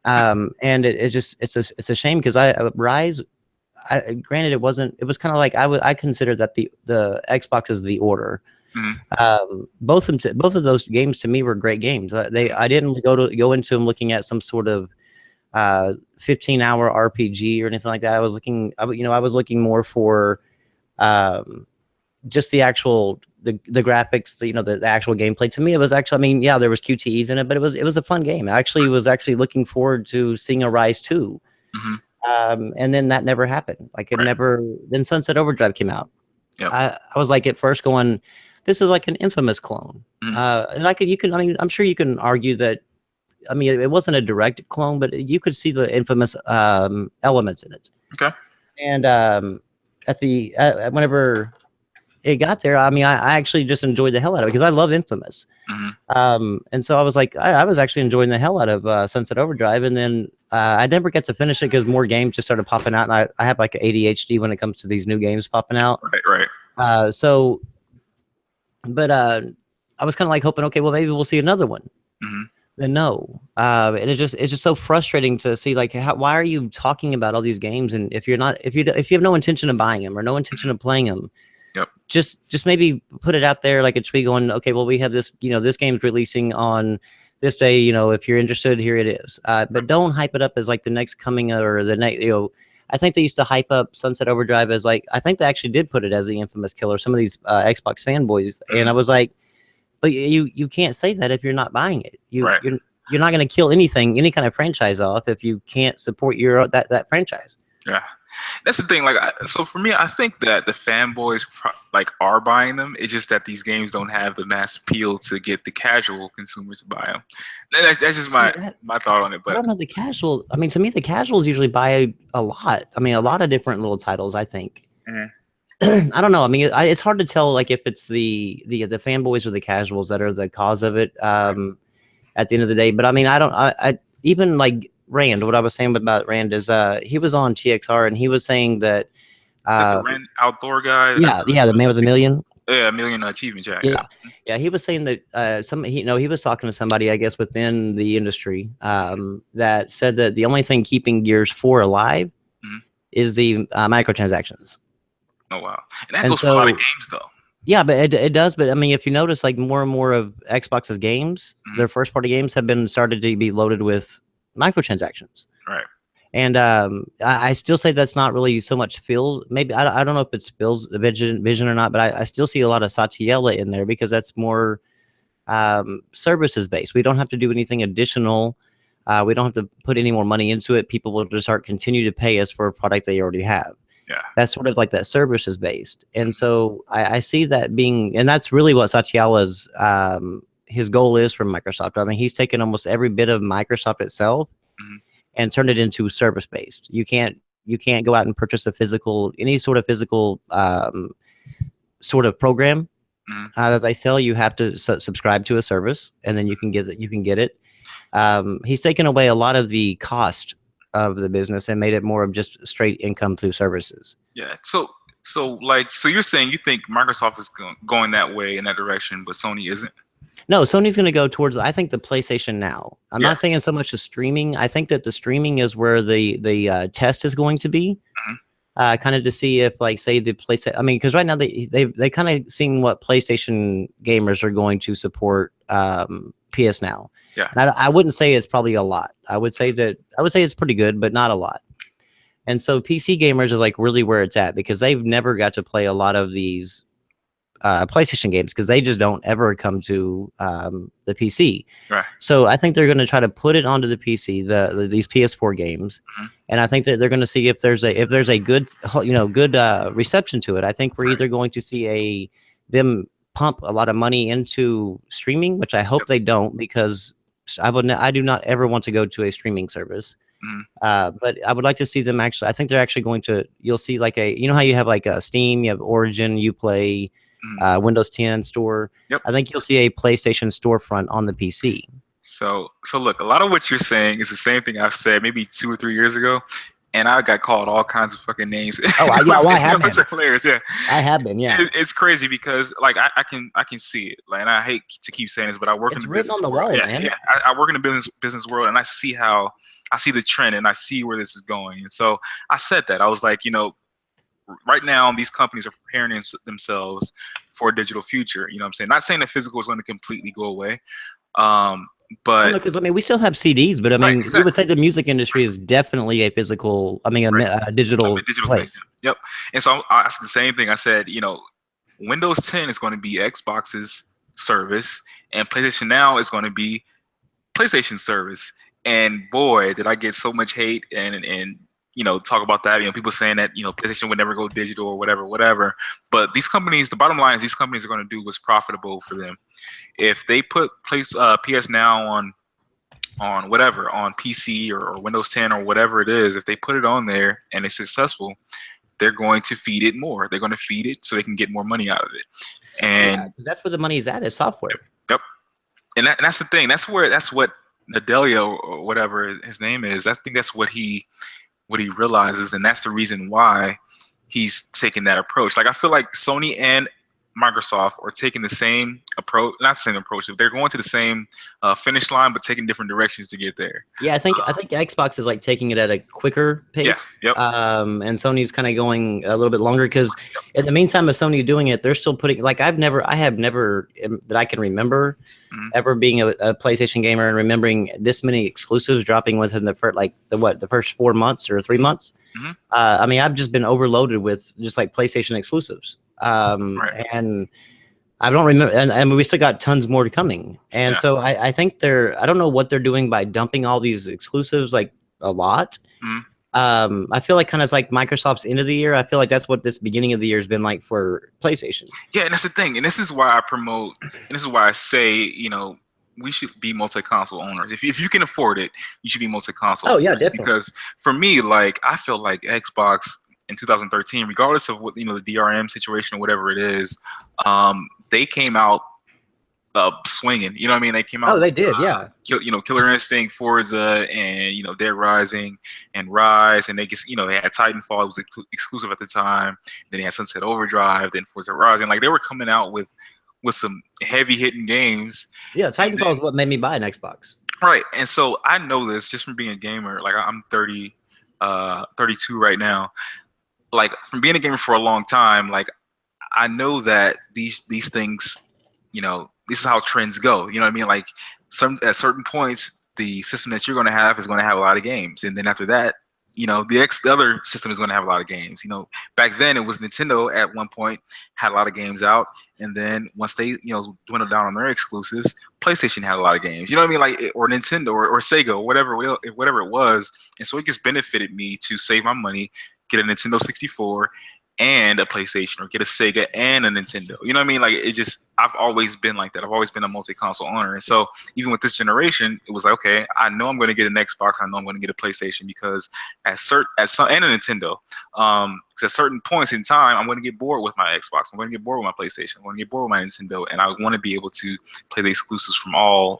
And it's a shame because Rise, granted it was kind of like I consider that the Xbox is the order. Both of those games to me were great games. I didn't go into them looking at some sort of 15-hour RPG or anything like that. I was looking more for just the actual the graphics, the actual gameplay. To me, it was actually, I mean, yeah, there was QTEs in it, but it was a fun game. I actually was looking forward to seeing a Rise 2. And then that never happened. Like it never. Then Sunset Overdrive came out. Yep. I was like at first going, this is like an Infamous clone. And I'm sure you can argue that. I mean, it wasn't a direct clone, but you could see the Infamous elements in it. Okay. And whenever it got there, I mean, I actually just enjoyed the hell out of it because I love Infamous. And so I was like, I was actually enjoying the hell out of Sunset Overdrive. And then I never get to finish it because more games just started popping out. And I have like ADHD when it comes to these new games popping out. Right. But I was kind of like hoping, okay, well, maybe we'll see another one. Then no, and it's just so frustrating to see like why are you talking about all these games, and if you have no intention of buying them or no intention of playing them, just maybe put it out there like a tweet going, okay, well, we have this, this game's releasing on this day, if you're interested, here it is. But don't hype it up as like the next coming or the next, I think they used to hype up Sunset Overdrive as like, I think they actually did put it as the infamous killer, some of these Xbox fanboys, and I was like, but you can't say that if you're not buying it. You're not going to kill any kind of franchise off if you can't support that franchise. Yeah, that's the thing. Like, so for me, I think that the fanboys are buying them. It's just that these games don't have the mass appeal to get the casual consumers to buy them. That's just my thought on it. But I don't know the casual. I mean, to me, the casuals usually buy a lot. I mean, a lot of different little titles. I think. I don't know. I mean, it's hard to tell, like, if it's the fanboys or the casuals that are the cause of it. At the end of the day, but I mean, I even like Rand. What I was saying about Rand is, he was on TXR and he was saying that, the Rand outdoor guy. Yeah, the man with a million. Yeah, $1 million achievement. Yeah. He was saying that he was talking to somebody, I guess, within the industry, that said that the only thing keeping Gears 4 alive is the microtransactions. Oh wow, and that goes for a lot of games though. Yeah, but it does. But I mean, if you notice, like more and more of Xbox's games, their first party games have been started to be loaded with microtransactions. Right. And I still say that's not really so much Phil's. Maybe I don't know if it's Phil's vision or not, but I still see a lot of Satya in there because that's more services based. We don't have to do anything additional. We don't have to put any more money into it. People will just continue to pay us for a product they already have. Yeah, that's sort of like that services based. And so I see that being, and that's really what Satyala's his goal is for Microsoft. I mean, he's taken almost every bit of Microsoft itself and turned it into service based. You can't go out and purchase any sort of physical sort of program that they sell. You have to subscribe to a service, and then you can get it. He's taken away a lot of the cost of the business and made it more of just straight income through services. Yeah. So you're saying you think Microsoft is going that way in that direction, but Sony isn't? No, Sony's going to go towards, I think, the PlayStation Now. I'm not saying so much the streaming. I think that the streaming is where the test is going to be, kind of to see if, like, say the PlayStation. I mean, because right now they kind of seen what PlayStation gamers are going to support PS Now. Yeah, and I wouldn't say it's probably a lot. I would say it's pretty good, but not a lot. And so PC gamers is like really where it's at because they've never got to play a lot of these PlayStation games because they just don't ever come to the PC. Right. So I think they're going to try to put it onto the PC, these PS4 games, and I think that they're going to see if there's a good reception to it. I think we're either going to see them pump a lot of money into streaming, which I hope they don't, because I do not ever want to go to a streaming service. But I would like to see them actually. I think they're actually going to. You'll see like how you have like a Steam, you have Origin, Uplay, Windows 10 store. Yep. I think you'll see a PlayStation storefront on the PC. So look, a lot of what you're saying is the same thing I've said maybe 2 or 3 years ago, and I got called all kinds of fucking names. Oh, I have been. It's hilarious. Yeah, I have been. Yeah, it's crazy because like I can see it. Like, and I hate to keep saying this, but I work in the business world. Man. Yeah, I work in the business world, and I see the trend, and I see where this is going. And so I said that I was like, right now these companies are preparing themselves for a digital future. You know what I'm saying? Not saying that physical is going to completely go away. But because I mean, we still have CDs, but I mean, exactly. We would say the music industry is definitely a physical. I mean, a digital place. Yep. And so I said the same thing. I said, Windows 10 is going to be Xbox's service, and PlayStation Now is going to be PlayStation's service. And boy, did I get so much hate and talk about that. People saying that PlayStation would never go digital or whatever. But these companies, the bottom line is these companies are going to do what's profitable for them. If they put PS Now on whatever, on PC or Windows 10 or whatever it is, if they put it on there and it's successful, they're going to feed it more. They're going to feed it so they can get more money out of it. And that's where the money is at, is software. Yep. And that's the thing. That's what Nadelia or whatever his name is. I think that's what he realizes, and that's the reason why he's taking that approach. Like, I feel like Sony and Microsoft are taking the same approach, not the same approach. They're going to the same finish line, but taking different directions to get there. Yeah, I think Xbox is like taking it at a quicker pace. Yeah, yep. And Sony's kind of going a little bit longer because in the meantime of Sony doing it, they're still putting, like, I have never that I can remember ever being a PlayStation gamer and remembering this many exclusives dropping within the first 4 months or 3 months. I mean, I've just been overloaded with just like PlayStation exclusives. And I don't remember, and we still got tons more coming. And so I think I don't know what they're doing by dumping all these exclusives like a lot. I feel like kind of like Microsoft's end of the year. I feel like that's what this beginning of the year has been like for PlayStation. Yeah, and that's the thing. And this is why I promote, and this is why I say, we should be multi-console owners. If you can afford it, you should be multi-console. Oh yeah, definitely. Because for me, like, I feel like Xbox in 2013, regardless of what, the DRM situation or whatever it is, they came out swinging. You know what I mean? They came out. Oh, they did, yeah. Killer Instinct, Forza, and Dead Rising and Rise, and they just they had Titanfall. It was exclusive at the time. Then they had Sunset Overdrive, then Forza Horizon. Like, they were coming out with some heavy hitting games. Yeah, Titanfall is what made me buy an Xbox. Right, and so I know this just from being a gamer. Like, I'm 32 right now. Like, from being a gamer for a long time, like, I know that these things, this is how trends go. You know what I mean? Like, at certain points, the system that you're going to have is going to have a lot of games, and then after that, the other system is going to have a lot of games. Back then it was Nintendo at one point had a lot of games out, and then once they dwindled down on their exclusives, PlayStation had a lot of games. You know what I mean? Like, or Nintendo or Sega or whatever it was, and so it just benefited me to save my money, get a Nintendo 64 and a PlayStation, or get a Sega and a Nintendo. You know what I mean? Like, I've always been like that. I've always been a multi-console owner. And so even with this generation, it was like, okay, I know I'm going to get an Xbox. I know I'm going to get a PlayStation, because and a Nintendo. Because at certain points in time, I'm going to get bored with my Xbox. I'm going to get bored with my PlayStation. I'm going to get bored with my Nintendo, and I want to be able to play the exclusives from all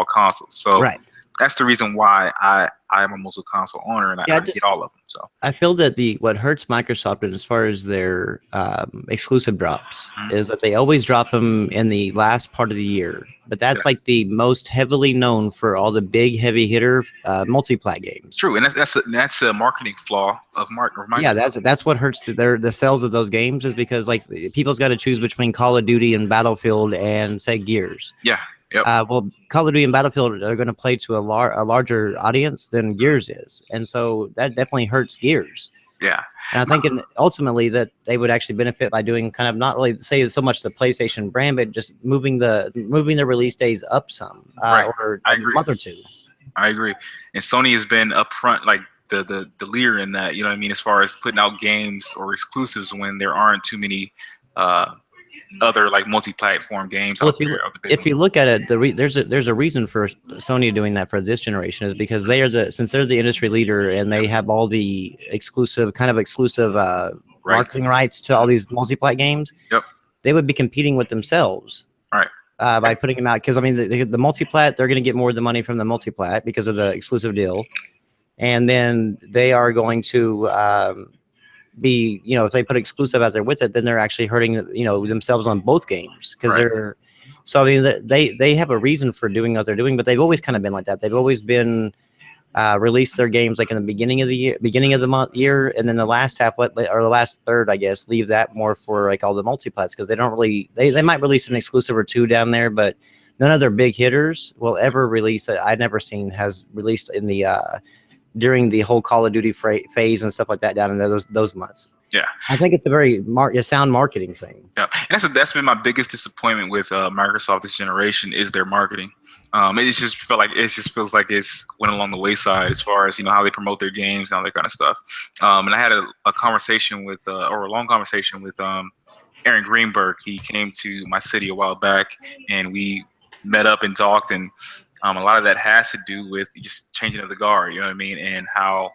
consoles. So right. That's the reason why I am a multi-console owner, and I get all of them. So I feel that what hurts Microsoft as far as their exclusive drops is that they always drop them in the last part of the year. But that's like the most heavily known for all the big heavy hitter multi-plat games. True, and that's a marketing flaw of Microsoft. Yeah, that's what hurts the sales of those games, is because like people's got to choose between Call of Duty and Battlefield and say Gears. Yeah. Yep. Well, Call of Duty and Battlefield are going to play to a larger audience than Gears is, and so that definitely hurts Gears. Yeah, and I think ultimately that they would actually benefit by doing kind of not really say so much the PlayStation brand, but just moving the release days up some, or a month or two. I agree, and Sony has been upfront, like the leader in that. You know what I mean, as far as putting out games or exclusives when there aren't too many other like multi-platform games. Well, if you look at it, there's a reason for Sony doing that for this generation, is because since they're the industry leader and they have all the exclusive marketing rights to all these multi-plat games. Yep. They would be competing with themselves. Right. By putting them out, because I mean the multi-plat, they're going to get more of the money from the multi-plat because of the exclusive deal, and then they are going to be, if they put exclusive out there with it, then they're actually hurting themselves on both games, because so I mean they have a reason for doing what they're doing, but they've always kind of been like that. They've always been release their games like in the beginning of the year, and then the last half or the last third, I guess, leave that more for like all the multiplats, because they don't really they might release an exclusive or two down there, but none of their big hitters will ever release that I've never seen has released in the during the whole Call of Duty phase and stuff like that down in those months. Yeah, I think it's a very sound marketing thing. Yeah, and that's been my biggest disappointment with Microsoft this generation, is their marketing. It just feels like it's went along the wayside as far as how they promote their games and all that kind of stuff. And I had a conversation with or a long conversation with Aaron Greenberg. He came to my city a while back, and we met up and talked, and a lot of that has to do with just changing of the guard, you know what I mean, and how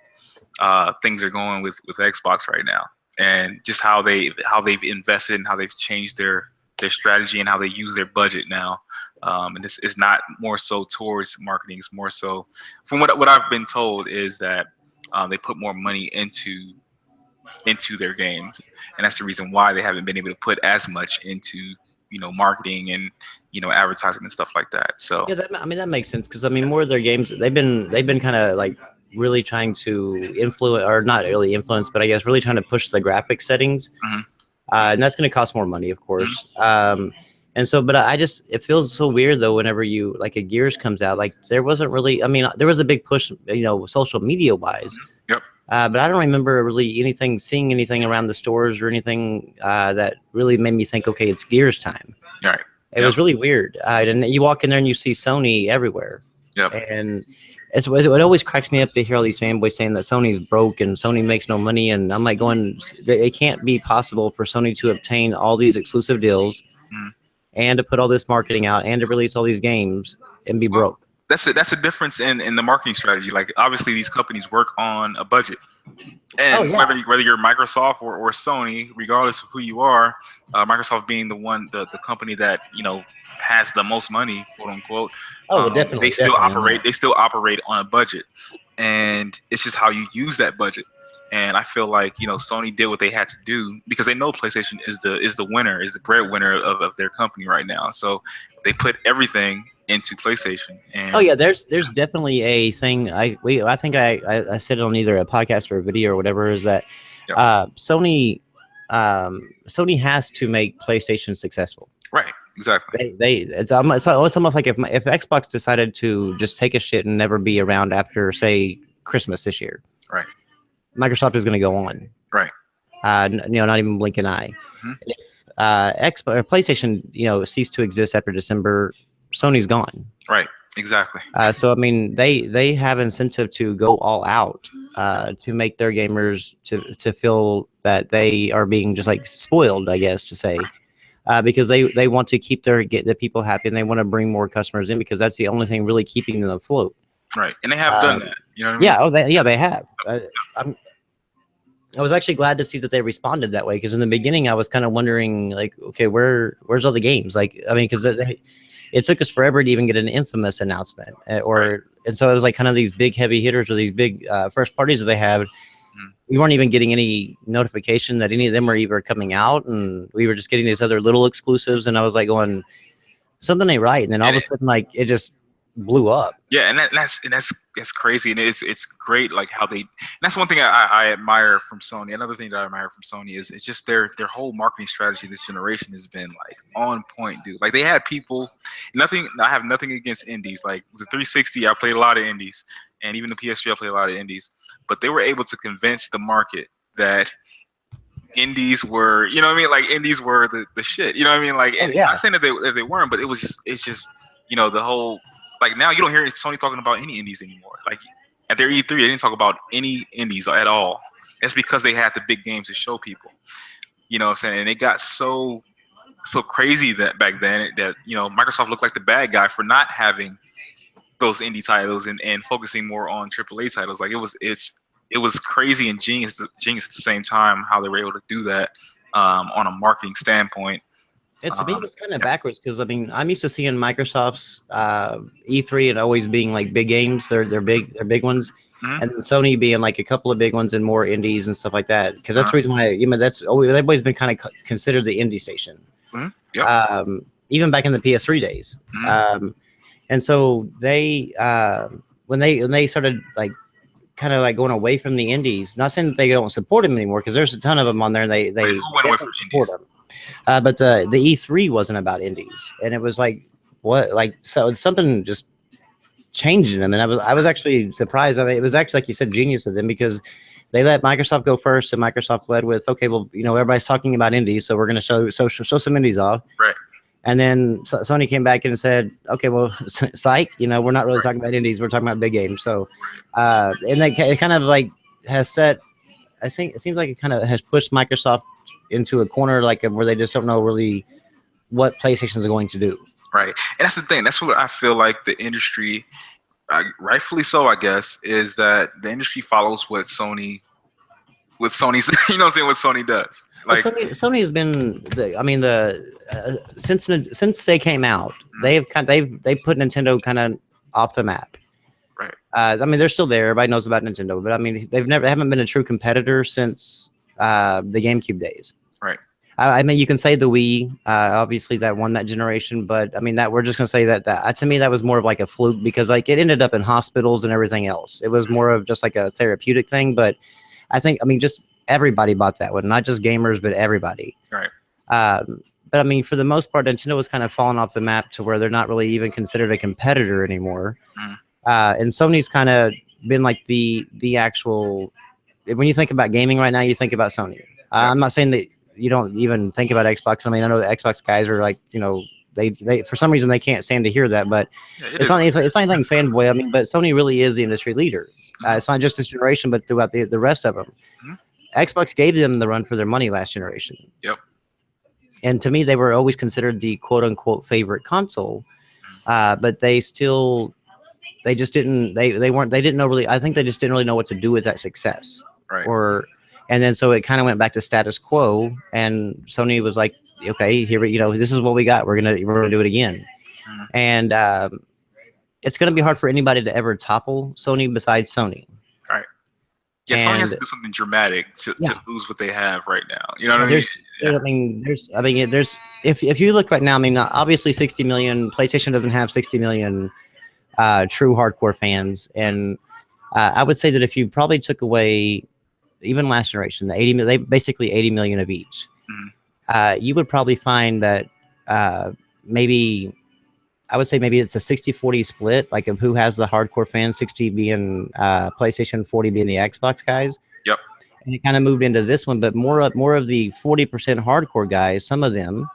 things are going with Xbox right now, and just how they've invested and how they've changed their strategy and how they use their budget now. And this is not more so towards marketing; it's more so, from what I've been told, is that they put more money into their games, and that's the reason why they haven't been able to put as much into marketing and advertising and stuff like that. So yeah, that makes sense, because I mean more of their games they've been kind of like really trying to influence, or not really influence, but I guess really trying to push the graphic settings, and that's going to cost more money, of course. And so, but it feels so weird though whenever a Gears comes out, like there wasn't really, I mean there was a big push social media wise. Yep. But I don't remember really seeing anything around the stores or anything that really made me think, okay, it's Gears time. Right. It was really weird. And you walk in there and you see Sony everywhere. Yep. And it always cracks me up to hear all these fanboys saying that Sony's broke and Sony makes no money. And I'm like it can't be possible for Sony to obtain all these exclusive deals and to put all this marketing out and to release all these games and be broke. That's a difference in the marketing strategy. Like obviously these companies work on a budget. And whether you're Microsoft or Sony, regardless of who you are, Microsoft being the company that has the most money, quote unquote. Definitely. They still operate on a budget, and it's just how you use that budget. And I feel like Sony did what they had to do because they know PlayStation is the winner, is the breadwinner of their company right now. So they put everything into PlayStation. And there's definitely a thing. I think I said it on either a podcast or a video or whatever. Is that Sony has to make PlayStation successful. Right. Exactly. It's almost like if Xbox decided to just take a shit and never be around after say Christmas this year. Right. Microsoft is going to go on. Right. Not even blink an eye. Mm-hmm. If Xbox or PlayStation, cease to exist after December, Sony's gone. Right. Exactly. So I mean, they have incentive to go all out to make their gamers to feel that they are being just like spoiled, I guess to say, because they want to keep get the people happy and they want to bring more customers in because that's the only thing really keeping them afloat. Right, and they have done that. You know what I mean? Yeah. They have. I was actually glad to see that they responded that way because in the beginning I was kind of wondering like, okay, where's all the games? Like, I mean, because it took us forever to even get an Infamous announcement, and so it was like kind of these big heavy hitters or these big first parties that they had. We weren't even getting any notification that any of them were even coming out, and we were just getting these other little exclusives. And I was like, going, something ain't right. And then all of a sudden, like it just blew up. Yeah, and that's crazy, and it's great. Like how and that's one thing I admire from Sony. Another thing that I admire from Sony is it's just their whole marketing strategy. This generation has been like on point, dude. Like they had people. I have nothing against indies. Like the 360, I played a lot of indies, and even the PS3, I played a lot of indies. But they were able to convince the market that indies were, you know what I mean? Like indies were the shit. You know what I mean? Like, I'm not saying that they weren't, but it's just the whole. Like now you don't hear Sony talking about any indies anymore. Like at their E3, they didn't talk about any indies at all. That's because they had the big games to show people. You know what I'm saying? And it got so crazy that back then that Microsoft looked like the bad guy for not having those indie titles and focusing more on AAA titles. Like it was crazy and genius at the same time how they were able to do that on a marketing standpoint. It's kind of backwards because I mean I'm used to seeing Microsoft's E3 and always being like big games. They're big ones, and then Sony being like a couple of big ones and more indies and stuff like that. Because that's the reason why they've always been kind of considered the indie station. Even back in the PS3 days. And so they when they started like kind of like going away from the indies. Not saying that they don't support them anymore because there's a ton of them on there. And they went away from support them. But the E3 wasn't about indies, and it was like so something just changed in them, and I was actually surprised. I mean, it was actually like you said, genius of them because they let Microsoft go first, and Microsoft led with okay, well everybody's talking about indies, so we're going to show some indies off, right? And then Sony came back and said, okay, well, psych, we're not really talking about indies, we're talking about big games. So, and it kind of like has set. I think it seems like it kind of has pushed Microsoft into a corner like where they just don't know really what PlayStation is going to do. Right. And that's the thing. That's what I feel like the industry, rightfully so, I guess, is that the industry follows what Sony's, what Sony does. Like Sony has been, since they came out, they put Nintendo kind of off the map. Right. I mean, they're still there. Everybody knows about Nintendo, but I mean, they haven't been a true competitor since the GameCube days. Right. I mean, you can say the Wii, obviously that won that generation, but I mean that we're just gonna say that to me that was more of like a fluke because like it ended up in hospitals and everything else. It was more of just like a therapeutic thing, but I mean, just everybody bought that one, not just gamers, but everybody. Right. But I mean, for the most part, Nintendo was kind of falling off the map to where they're not really even considered a competitor anymore. And Sony's kind of been like the actual. When you think about gaming right now, you think about Sony. I'm not saying that you don't even think about Xbox. I mean, I know the Xbox guys are like, they for some reason they can't stand to hear that, but it's not anything fanboy. I mean, but Sony really is the industry leader. It's not just this generation, but throughout the rest of them. Xbox gave them the run for their money last generation. Yep. And to me, they were always considered the quote unquote favorite console, but they still they just didn't they didn't know really. I think they just didn't really know what to do with that success. Right. And then so it kind of went back to status quo, and Sony was like, okay, here this is what we got. We're gonna do it again, and it's gonna be hard for anybody to ever topple Sony besides Sony. Right. Yeah, Sony has to do something dramatic to lose what they have right now. You know what I mean? There's if you look right now, I mean, obviously 60 million. PlayStation doesn't have 60 million true hardcore fans, and I would say that if you probably took away even last generation, they basically 80 million of each, you would probably find that maybe I would say maybe it's a 60-40 split, like of who has the hardcore fans, 60 being PlayStation, 40 being the Xbox guys. Yep. And it kind of moved into this one, but more of the 40% hardcore guys, some of them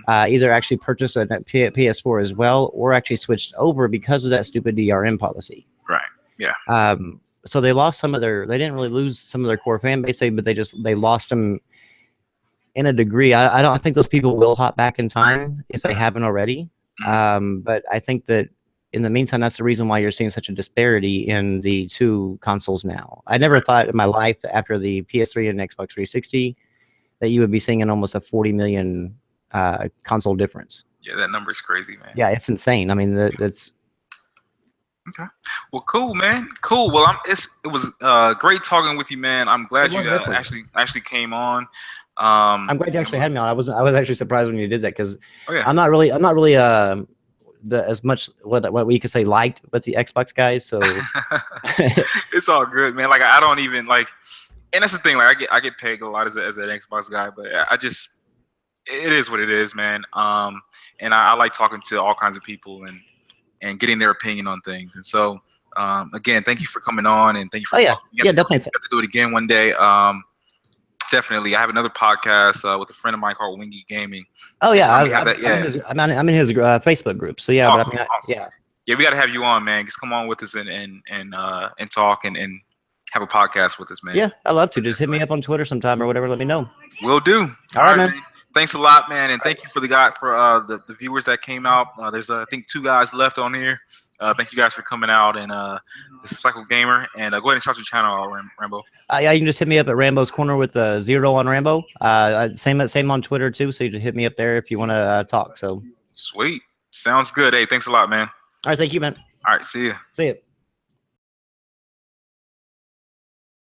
either actually purchased a PS4 as well, or actually switched over because of that stupid DRM policy. Right. Yeah. So they lost they didn't really lose some of their core fan base, but they lost them in a degree. I think those people will hop back in time if they haven't already. But I think that in the meantime, that's the reason why you're seeing such a disparity in the two consoles now. I never thought in my life after the PS3 and Xbox 360 that you would be seeing almost a 40 million console difference. Yeah, that number is crazy, man. Yeah, it's insane. I mean, that's okay. Well, cool, man. Cool. Well, it was great talking with you, man. I'm glad you actually came on. I'm glad you actually had me on. I was actually surprised when you did that, because I'm not really as much what we could say liked with the Xbox guys. So it's all good, man. Like I don't even like, and that's the thing. Like I get pegged a lot as an Xbox guy, but it is what it is, man. And I like talking to all kinds of people and getting their opinion on things. And so again, thank you for coming on, and thank you for definitely have to do it again one day. Definitely. I have another podcast with a friend of mine called Wingy Gaming. Oh yeah, I'm in his Facebook group. So yeah, awesome, but awesome. Yeah, we got to have you on, man. Just come on with us and talk and have a podcast with us, man. Yeah, I'd love to. Just hit me up on Twitter sometime or whatever. Let me know. Will do. All right, man. Thanks a lot, man, and thank you for the viewers that came out. There's I think 2 guys left on here. Thank you guys for coming out, and this is Cyclegamer, and go ahead and shout your channel out, Rambo. Yeah, you can just hit me up at Rambo's Corner with 0 on Rambo. Same on Twitter too, so you just hit me up there if you want to talk. So sweet, sounds good. Hey, thanks a lot, man. All right, thank you, man. All right, see you. See you.